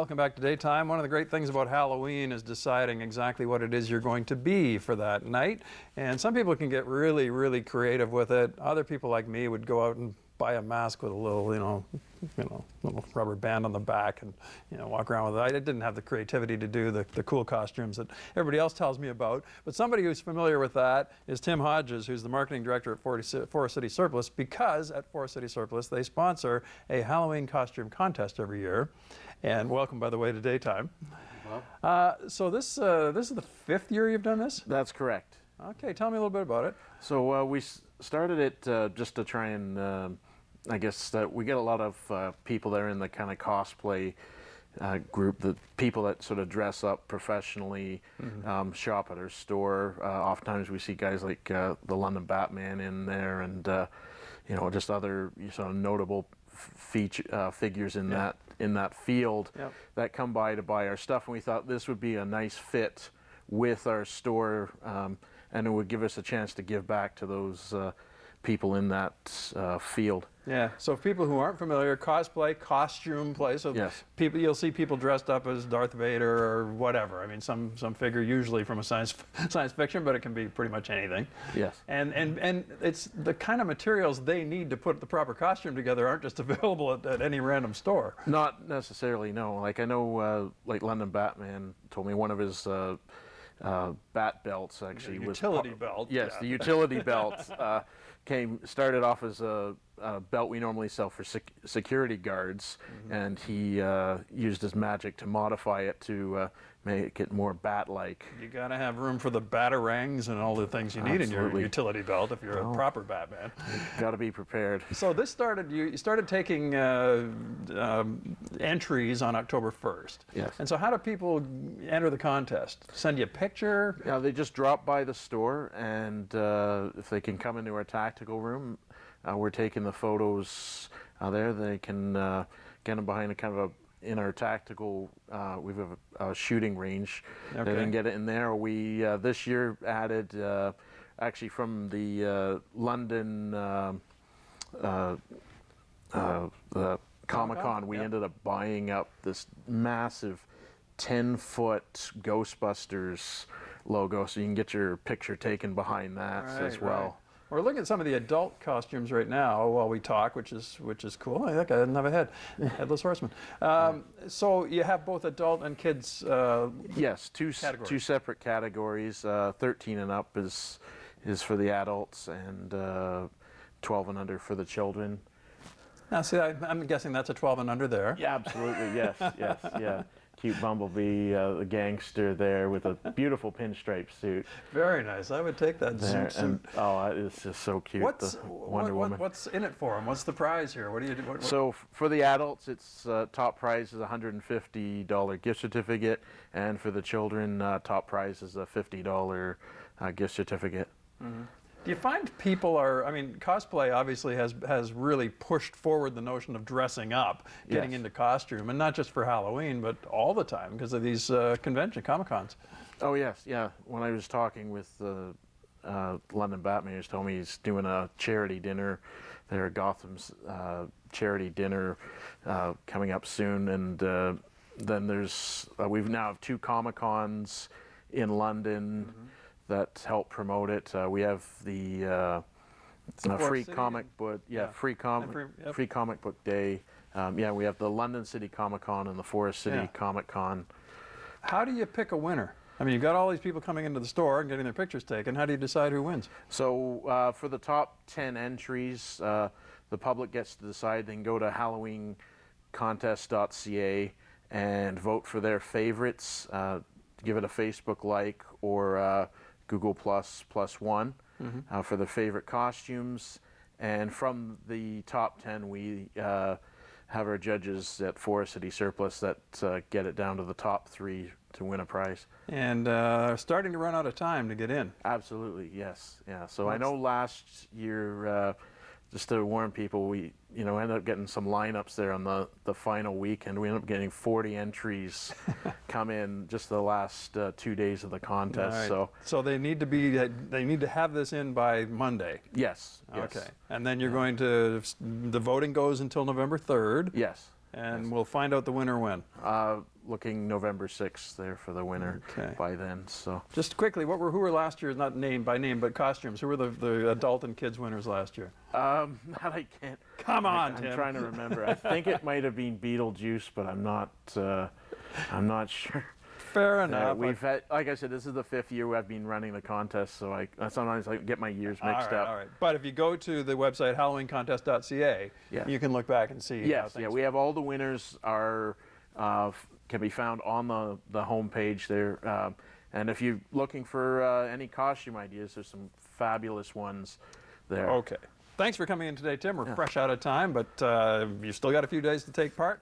welcome back to Daytime. One of the great things about Halloween is deciding exactly what it is you're going to be for that night. And some people can get really, really creative with it. Other people like me would go out and buy a mask with a little, little rubber band on the back and, walk around with it. I didn't have the creativity to do the cool costumes that everybody else tells me about. But somebody who's familiar with that is Tim Hodges, who's the marketing director at Forest City Surplus, because at Forest City Surplus, they sponsor a Halloween costume contest every year. And welcome, by the way, to Daytime. So this is the 5th year you've done this? That's correct. Okay, tell me a little bit about it. So we started it just to try and, I guess that we get a lot of people that are in the kind of cosplay group, the people that sort of dress up professionally, shop at our store. Oftentimes we see guys like the London Batman in there, and just other sort of notable figures in that field that come by to buy our stuff. And we thought this would be a nice fit with our store, and it would give us a chance to give back to those people in that field. Yeah. So people who aren't familiar, cosplay, costume play. So yes. You'll see people dressed up as Darth Vader or whatever. I mean, some figure usually from a science fiction, but it can be pretty much anything. Yes. And it's the kind of materials they need to put the proper costume together aren't just available at any random store. Not necessarily, no. Like I know, like London Batman told me one of his bat belts actually was utility belt. Yes, yeah. the utility belt started off as a belt we normally sell for security guards, and he used his magic to modify it to make it more bat-like. You gotta have room for the batarangs and all the things you need in your utility belt if you're a proper Batman. Got to be prepared. So this started. You started taking entries on October 1st. Yes. And so how do people enter the contest? Send you a picture? Yeah, they just drop by the store, and if they can come into our tactical room, we're taking the photos there. They can get them behind a kind of in our tactical, we have a shooting range. Okay. They can get it in there. We this year added, actually from the London the Comic-Con, we ended up buying up this massive 10-foot Ghostbusters logo, so you can get your picture taken behind that as well. Right. We're looking at some of the adult costumes right now while we talk, which is cool. I think I didn't have a head. Headless Horseman. So you have both adult and kids. Yes, two separate categories. 13 and up is for the adults, and 12 and under for the children. Now, see, I'm guessing that's a 12 and under there. Yeah, absolutely. Yes, yes, yeah. Cute Bumblebee, the gangster there with a beautiful pinstripe suit. Very nice. I would take that there, suit. And, it's just so cute. Wonder Woman. What's in it for him? What's the prize here? What do you do? So for the adults, it's top prize is a $150 gift certificate, and for the children, top prize is a $50 gift certificate. Mm-hmm. Do you find people cosplay obviously has really pushed forward the notion of dressing up, getting into costume, and not just for Halloween, but all the time because of these Comic-Cons. Oh, yes, yeah. When I was talking with London Batman, he told me he's doing a charity dinner there, Gotham's charity dinner coming up soon, and then there's, we now have 2 Comic-Cons in London that help promote it. We have the free comic book, free comic book day. We have the London City Comic-Con and the Forest City Comic-Con. How do you pick a winner? I mean, you've got all these people coming into the store and getting their pictures taken. How do you decide who wins? So for the top 10 entries, the public gets to decide. They can go to HalloweenContest.ca and vote for their favorites. Give it a Facebook like or Google +1 for the favorite costumes, and from the top 10 we have our judges at Forest City Surplus that get it down to the top 3 to win a prize. And starting to run out of time to get in. Absolutely, yes, yeah. So I know last year, just to warn people, we ended up getting some lineups there on the final weekend. We ended up getting 40 entries come in just the last 2 days of the contest. Right. So they need to have this in by Monday. Yes. Okay. And then you're going to, the voting goes until November 3rd. Yes. And we'll find out the winner when. Looking November 6th there for the winner by then. So just quickly, who were last year? Not name by name, but costumes. Who were the adult and kids winners last year? that I can't. Come on, I'm Tim. trying to remember. I think it might have been Beetlejuice, but I'm not. I'm not sure. Fair enough. We've had, like I said, this is the 5th year I've been running the contest, so I sometimes I get my years mixed up. All right. But if you go to the website HalloweenContest.ca, you can look back and see. Yes, we have all the winners are can be found on the homepage there. And if you're looking for any costume ideas, there's some fabulous ones there. Okay. Thanks for coming in today, Tim. We're fresh out of time, but you've still got a few days to take part.